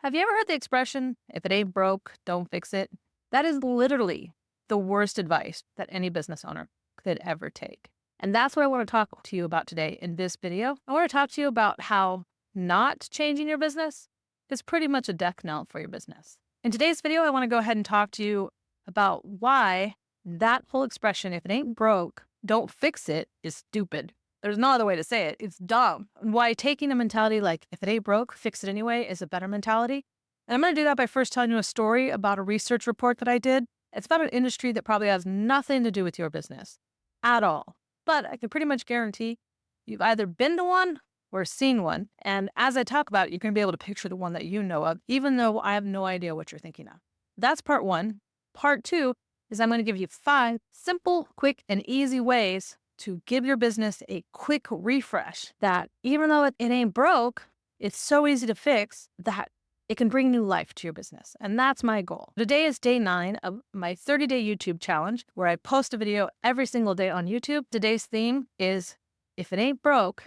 Have you ever heard the expression, if it ain't broke, don't fix it? That is literally the worst advice that any business owner could ever take. And that's what I want to talk to you about today in this video. I want to talk to you about how not changing your business is pretty much a death knell for your business. In today's video, I want to go ahead and talk to you about why that whole expression, if it ain't broke, don't fix it, is stupid. There's no other way to say it. It's dumb. And why taking a mentality like, if it ain't broke, fix it anyway, is a better mentality. And I'm going to do that by first telling you a story about a research report that I did. It's about an industry that probably has nothing to do with your business at all. But I can pretty much guarantee you've either been to one or seen one. And as I talk about it, you're going to be able to picture the one that you know of, even though I have no idea what you're thinking of. That's part one. Part two is I'm going to give you 5 simple, quick, and easy ways to give your business a quick refresh that even though it ain't broke, it's so easy to fix that it can bring new life to your business. And that's my goal. Today is day 9 of my 30-day YouTube challenge, where I post a video every single day on YouTube. Today's theme is, if it ain't broke,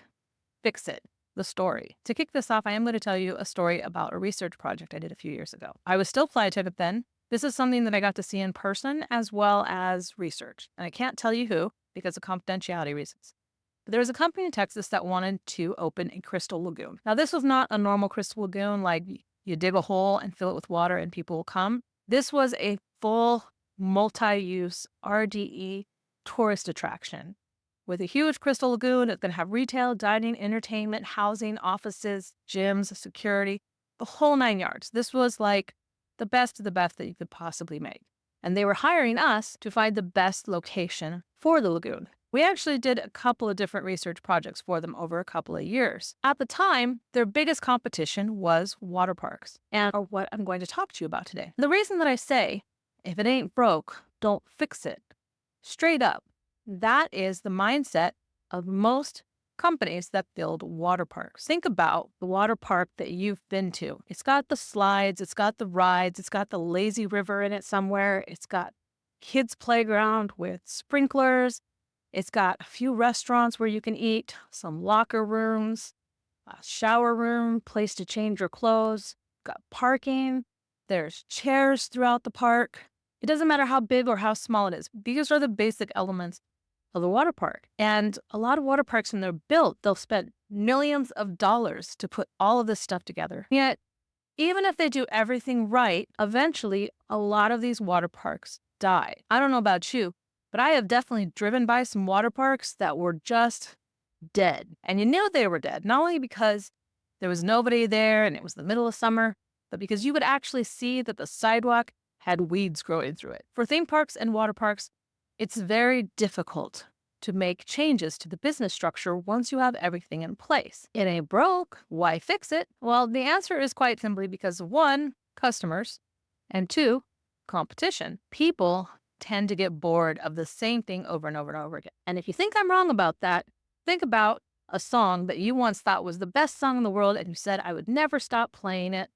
fix it. The story. To kick this off, I am going to tell you a story about a research project I did a few years ago. I was still flight attendant then. This is something that I got to see in person as well as research. And I can't tell you who because of confidentiality reasons. But there was a company in Texas that wanted to open a crystal lagoon. Now, this was not a normal crystal lagoon like you dig a hole and fill it with water and people will come. This was a full multi-use RDE tourist attraction with a huge crystal lagoon. It's going to have retail, dining, entertainment, housing, offices, gyms, security, the whole 9 yards. This was like the best of the best that you could possibly make. And they were hiring us to find the best location for the lagoon. We actually did a couple of different research projects for them over a couple of years. At the time, their biggest competition was Waterparks, and are what I'm going to talk to you about today. The reason that I say, if it ain't broke, don't fix it, straight up, that is the mindset of most companies that build water parks. Think about the water park that you've been to. It's got the slides, it's got the rides, it's got the lazy river in it somewhere. It's got kids' playground with sprinklers. It's got a few restaurants where you can eat, some locker rooms, a shower room, place to change your clothes, got parking. There's chairs throughout the park. It doesn't matter how big or how small it is. These are the basic elements of the water park. And a lot of water parks, when they're built, they'll spend millions of dollars to put all of this stuff together. Yet, even if they do everything right, eventually a lot of these water parks die. I don't know about you, but I have definitely driven by some water parks that were just dead. And you knew they were dead, not only because there was nobody there and it was the middle of summer, but because you would actually see that the sidewalk had weeds growing through it. For theme parks and water parks, it's very difficult to make changes to the business structure once you have everything in place. It ain't broke, why fix it? Well, the answer is quite simply because 1, customers, and 2, competition. People tend to get bored of the same thing over and over and over again. And if you think I'm wrong about that, think about a song that you once thought was the best song in the world and you said, I would never stop playing it,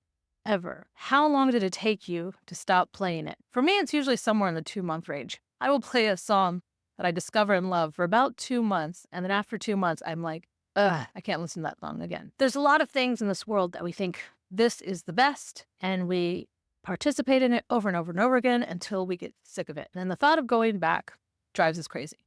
ever. How long did it take you to stop playing it? For me, it's usually somewhere in the 2-month range. I will play a song that I discover and love for about 2 months, and then after 2 months, I'm like, ugh, I can't listen to that song again. There's a lot of things in this world that we think this is the best, and we participate in it over and over and over again until we get sick of it. And the thought of going back drives us crazy.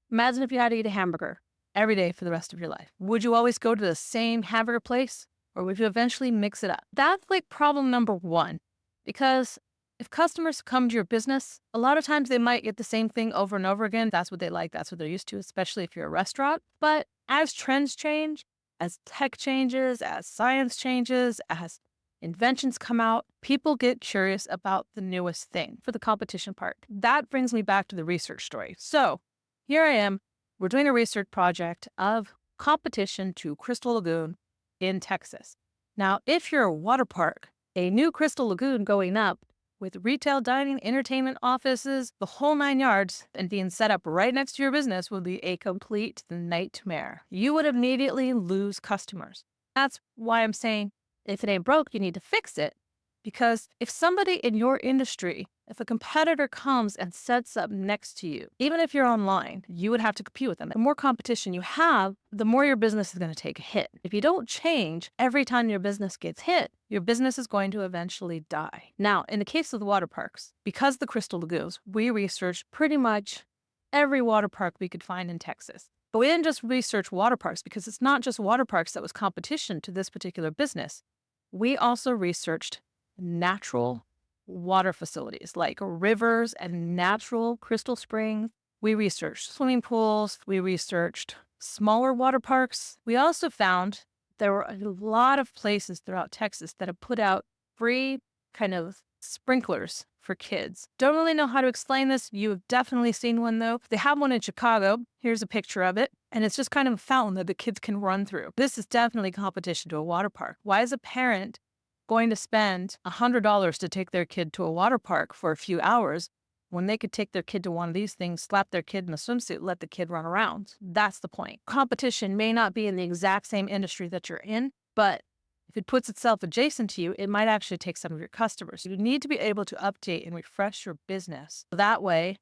Imagine if you had to eat a hamburger every day for the rest of your life. Would you always go to the same hamburger place, or would you eventually mix it up? That's like problem number 1, because if customers come to your business, a lot of times they might get the same thing over and over again. That's what they like. That's what they're used to, especially if you're a restaurant. But as trends change, as tech changes, as science changes, as inventions come out, people get curious about the newest thing for the competition part. That brings me back to the research story. So here I am. We're doing a research project of competition to Crystal Lagoon in Texas. Now, if you're a water park, a new Crystal Lagoon going up with retail, dining, entertainment, offices, the whole 9 yards, and being set up right next to your business would be a complete nightmare. You would immediately lose customers. That's why I'm saying, if it ain't broke, you need to fix it. Because if somebody in your industry, if a competitor comes and sets up next to you, even if you're online, you would have to compete with them. The more competition you have, the more your business is going to take a hit. If you don't change every time your business gets hit, your business is going to eventually die. Now, in the case of the water parks, because the Crystal Lagoons, we researched pretty much every water park we could find in Texas. But we didn't just research water parks because it's not just water parks that was competition to this particular business. We also researched natural water facilities like rivers and natural crystal springs. We researched swimming pools. We researched smaller water parks. We also found there were a lot of places throughout Texas that have put out free kind of sprinklers for kids. Don't really know how to explain this. You have definitely seen one though. They have one in Chicago. Here's a picture of it. And it's just kind of a fountain that the kids can run through. This is definitely competition to a water park. Why is a parent going to spend $100 to take their kid to a water park for a few hours when they could take their kid to one of these things, slap their kid in a swimsuit, let the kid run around? That's the point. Competition may not be in the exact same industry that you're in, but if it puts itself adjacent to you, it might actually take some of your customers. You need to be able to update and refresh your business. That way,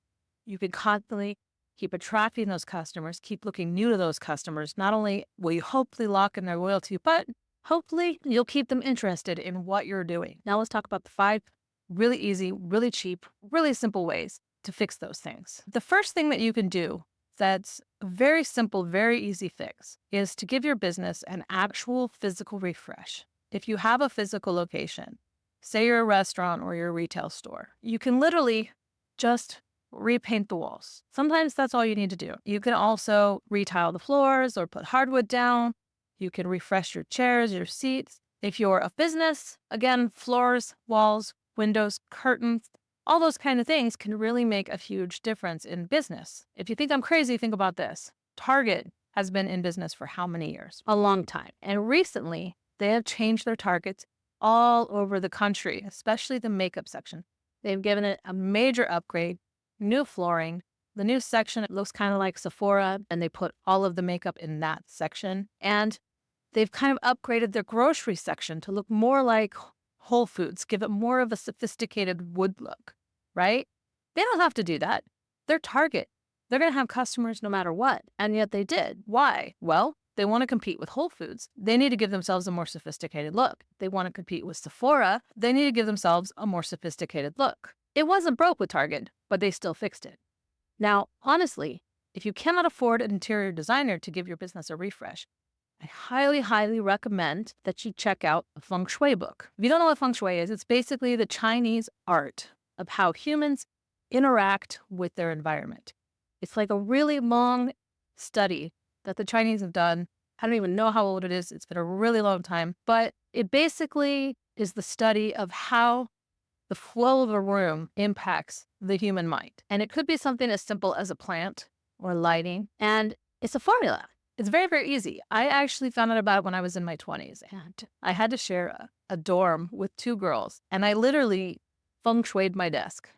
you can constantly keep attracting those customers, keep looking new to those customers. Not only will you hopefully lock in their loyalty, but hopefully you'll keep them interested in what you're doing. Now let's talk about the 5 really easy, really cheap, really simple ways to fix those things. The first thing that you can do that's a very simple, very easy fix is to give your business an actual physical refresh. If you have a physical location, say you're a restaurant or you're a retail store, you can literally just repaint the walls. Sometimes that's all you need to do. You can also retile the floors or put hardwood down. You can refresh your chairs, your seats. If you're a business, again, floors, walls, windows, curtains, all those kind of things can really make a huge difference in business. If you think I'm crazy, think about this. Target has been in business for how many years? A long time. And recently, they have changed their targets all over the country, especially the makeup section. They've given it a major upgrade, new flooring. The new section, it looks kind of like Sephora, and they put all of the makeup in that section. And they've kind of upgraded their grocery section to look more like Whole Foods, give it more of a sophisticated wood look, right? They don't have to do that. They're Target. They're going to have customers no matter what. And yet they did. Why? Well, they want to compete with Whole Foods. They need to give themselves a more sophisticated look. They want to compete with Sephora. They need to give themselves a more sophisticated look. It wasn't broke with Target, but they still fixed it. Now, honestly, if you cannot afford an interior designer to give your business a refresh, I highly, highly recommend that you check out a feng shui book. If you don't know what feng shui is, it's basically the Chinese art of how humans interact with their environment. It's like a really long study that the Chinese have done. I don't even know how old it is. It's been a really long time. But it basically is the study of how the flow of a room impacts the human mind. And it could be something as simple as a plant or lighting. And it's a formula. It's very, very easy. I actually found out about it when I was in my 20s, and I had to share a dorm with 2 girls, and I literally feng shuied my desk,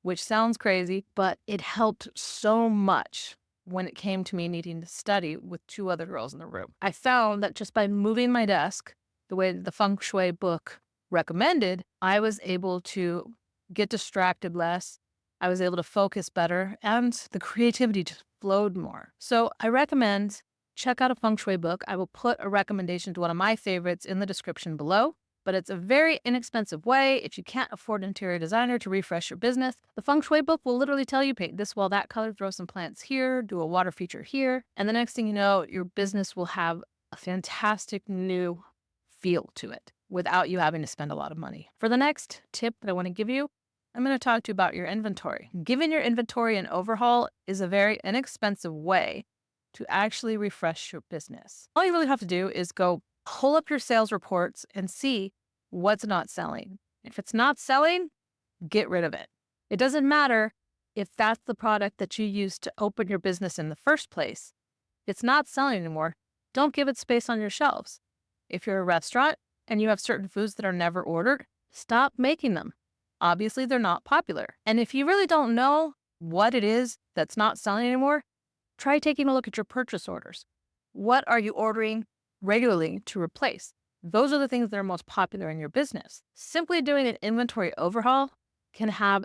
which sounds crazy, but it helped so much when it came to me needing to study with 2 other girls in the room. I found that just by moving my desk the way the feng shui book recommended, I was able to get distracted less. I was able to focus better, and the creativity just flowed more. So I recommend check out a feng shui book. I will put a recommendation to one of my favorites in the description below, but it's a very inexpensive way. If you can't afford an interior designer to refresh your business, the feng shui book will literally tell you paint this wall that color, throw some plants here, do a water feature here. And the next thing you know, your business will have a fantastic new feel to it without you having to spend a lot of money. For the next tip that I want to give you, I'm going to talk to you about your inventory. Giving your inventory an overhaul is a very inexpensive way to actually refresh your business. All you really have to do is go pull up your sales reports and see what's not selling. If it's not selling, get rid of it. It doesn't matter if that's the product that you used to open your business in the first place. If it's not selling anymore, don't give it space on your shelves. If you're a restaurant and you have certain foods that are never ordered, stop making them. Obviously, they're not popular. And if you really don't know what it is that's not selling anymore, try taking a look at your purchase orders. What are you ordering regularly to replace? Those are the things that are most popular in your business. Simply doing an inventory overhaul can have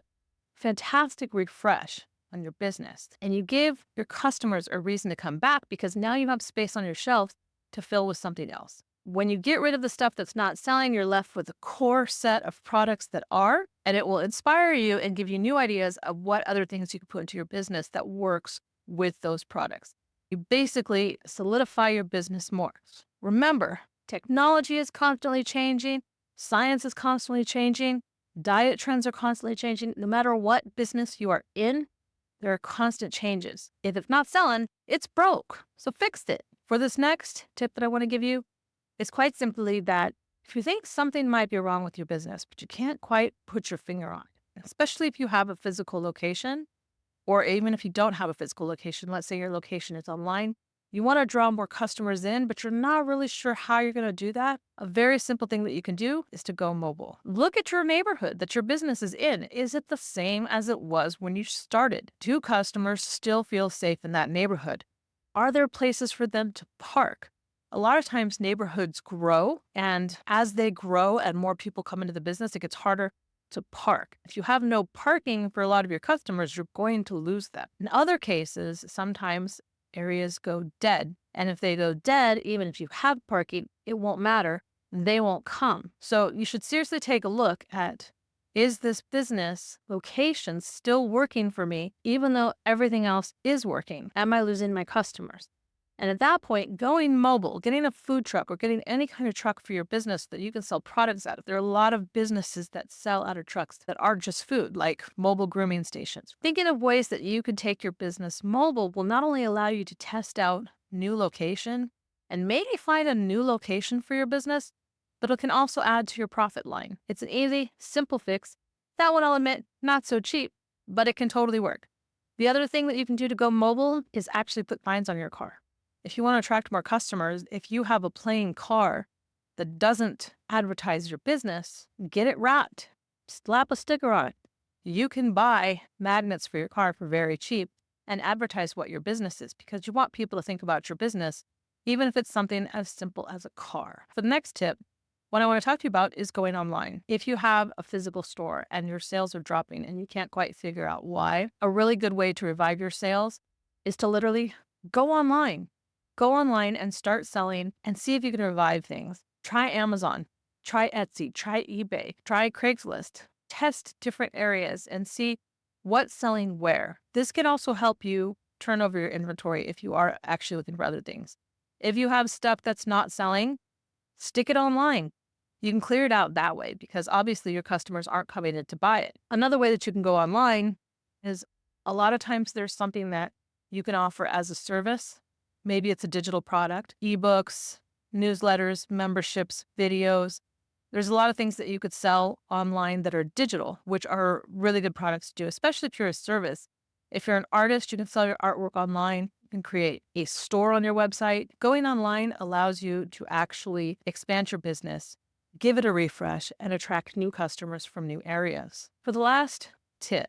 fantastic refresh on your business. And you give your customers a reason to come back because now you have space on your shelves to fill with something else. When you get rid of the stuff that's not selling, you're left with a core set of products that are, and it will inspire you and give you new ideas of what other things you can put into your business that works with those products. You basically solidify your business more. Remember, technology is constantly changing. Science is constantly changing. Diet trends are constantly changing. No matter what business you are in, there are constant changes. If it's not selling, it's broke. So fix it. For this next tip that I want to give you, it's quite simply that if you think something might be wrong with your business, but you can't quite put your finger on it, especially if you have a physical location, or even if you don't have a physical location, let's say your location is online, you want to draw more customers in, but you're not really sure how you're going to do that. A very simple thing that you can do is to go mobile. Look at your neighborhood that your business is in. Is it the same as it was when you started? Do customers still feel safe in that neighborhood? Are there places for them to park? A lot of times neighborhoods grow, and as they grow and more people come into the business, it gets harder to park. If you have no parking for a lot of your customers, you're going to lose them. In other cases, sometimes areas go dead. And if they go dead, even if you have parking, it won't matter. They won't come. So you should seriously take a look at, is this business location still working for me, even though everything else is working? Am I losing my customers? And at that point, going mobile, getting a food truck or getting any kind of truck for your business that you can sell products out of. There are a lot of businesses that sell out of trucks that are just food, like mobile grooming stations. Thinking of ways that you could take your business mobile will not only allow you to test out new location and maybe find a new location for your business, but it can also add to your profit line. It's an easy, simple fix. That one, I'll admit, not so cheap, but it can totally work. The other thing that you can do to go mobile is actually put signs on your car. If you want to attract more customers, if you have a plain car that doesn't advertise your business, get it wrapped, slap a sticker on it. You can buy magnets for your car for very cheap and advertise what your business is because you want people to think about your business, even if it's something as simple as a car. For the next tip, what I want to talk to you about is going online. If you have a physical store and your sales are dropping and you can't quite figure out why, a really good way to revive your sales is to literally go online. Go online and start selling and see if you can revive things. Try Amazon, try Etsy, try eBay, try Craigslist. Test different areas and see what's selling where. This can also help you turn over your inventory if you are actually looking for other things. If you have stuff that's not selling, stick it online. You can clear it out that way because obviously your customers aren't coming in to buy it. Another way that you can go online is a lot of times there's something that you can offer as a service. Maybe it's a digital product, ebooks, newsletters, memberships, videos. There's a lot of things that you could sell online that are digital, which are really good products to do, especially if you're a service. If you're an artist, you can sell your artwork online. You can create a store on your website. Going online allows you to actually expand your business, give it a refresh, and attract new customers from new areas. For the last tip,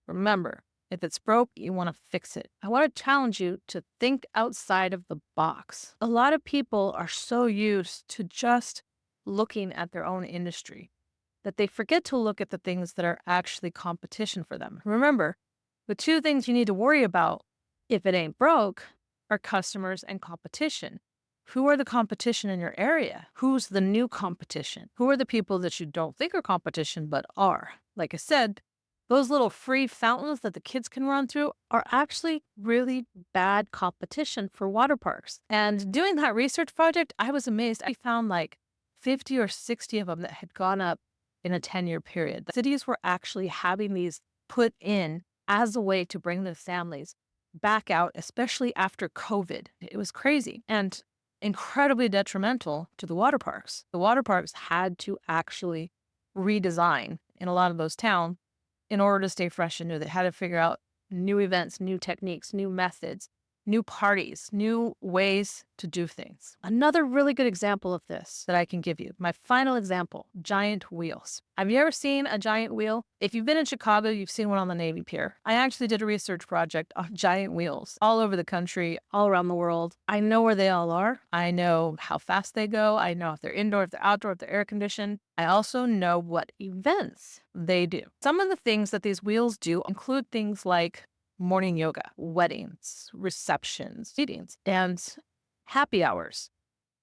remember, if it's broke, you want to fix it. I want to challenge you to think outside of the box. A lot of people are so used to just looking at their own industry that they forget to look at the things that are actually competition for them. Remember, the two things you need to worry about if it ain't broke are customers and competition. Who are the competition in your area? Who's the new competition? Who are the people that you don't think are competition but are? Like I said, those little free fountains that the kids can run through are actually really bad competition for water parks. And doing that research project, I was amazed. I found like 50 or 60 of them that had gone up in a 10-year period. The cities were actually having these put in as a way to bring the families back out, especially after COVID. It was crazy and incredibly detrimental to the water parks. The water parks had to actually redesign in a lot of those towns in order to stay fresh and new. They had to figure out new events, new techniques, new methods. new parties, new ways to do things. Another really good example of this that I can give you, my final example, giant wheels. Have you ever seen a giant wheel? If you've been in Chicago, you've seen one on the Navy Pier. I actually did a research project on giant wheels all over the country, all around the world. I know where they all are. I know how fast they go. I know if they're indoor, if they're outdoor, if they're air conditioned. I also know what events they do. Some of the things that these wheels do include things like morning yoga, weddings, receptions, meetings, and happy hours.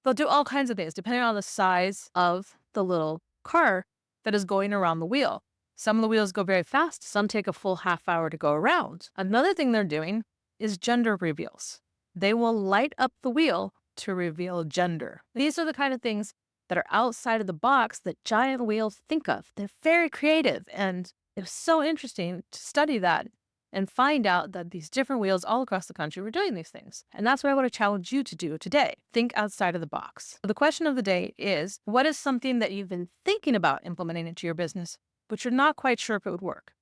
They'll do all kinds of things depending on the size of the little car that is going around the wheel. Some of the wheels go very fast. Some take a full half hour to go around. Another thing they're doing is gender reveals. They will light up the wheel to reveal gender. These are the kind of things that are outside of the box that giant wheels think of. They're very creative, and it was so interesting to study that and find out that these different wheels all across the country were doing these things. And that's what I want to challenge you to do today. Think outside of the box. So the question of the day is, what is something that you've been thinking about implementing into your business, but you're not quite sure if it would work?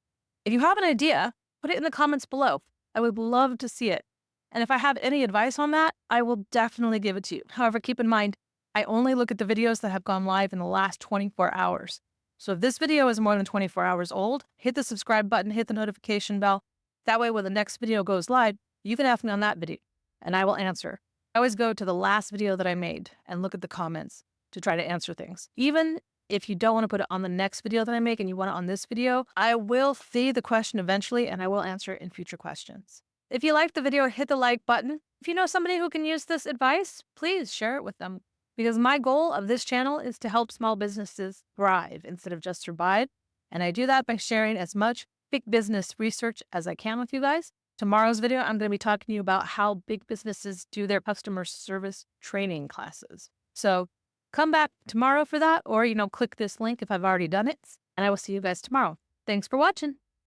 If you have an idea, put it in the comments below. I would love to see it. And if I have any advice on that, I will definitely give it to you. However, keep in mind, I only look at the videos that have gone live in the last 24 hours. So if this video is more than 24 hours old, hit the subscribe button, hit the notification bell. That way, when the next video goes live, you can ask me on that video, and I will answer. I always go to the last video that I made and look at the comments to try to answer things. Even if you don't want to put it on the next video that I make and you want it on this video, I will see the question eventually, and I will answer it in future questions. If you liked the video, hit the like button. If you know somebody who can use this advice, please share it with them. Because my goal of this channel is to help small businesses thrive instead of just survive. And I do that by sharing as much big business research as I can with you guys. Tomorrow's video, I'm going to be talking to you about how big businesses do their customer service training classes. So come back tomorrow for that, or, click this link if I've already done it. And I will see you guys tomorrow. Thanks for watching.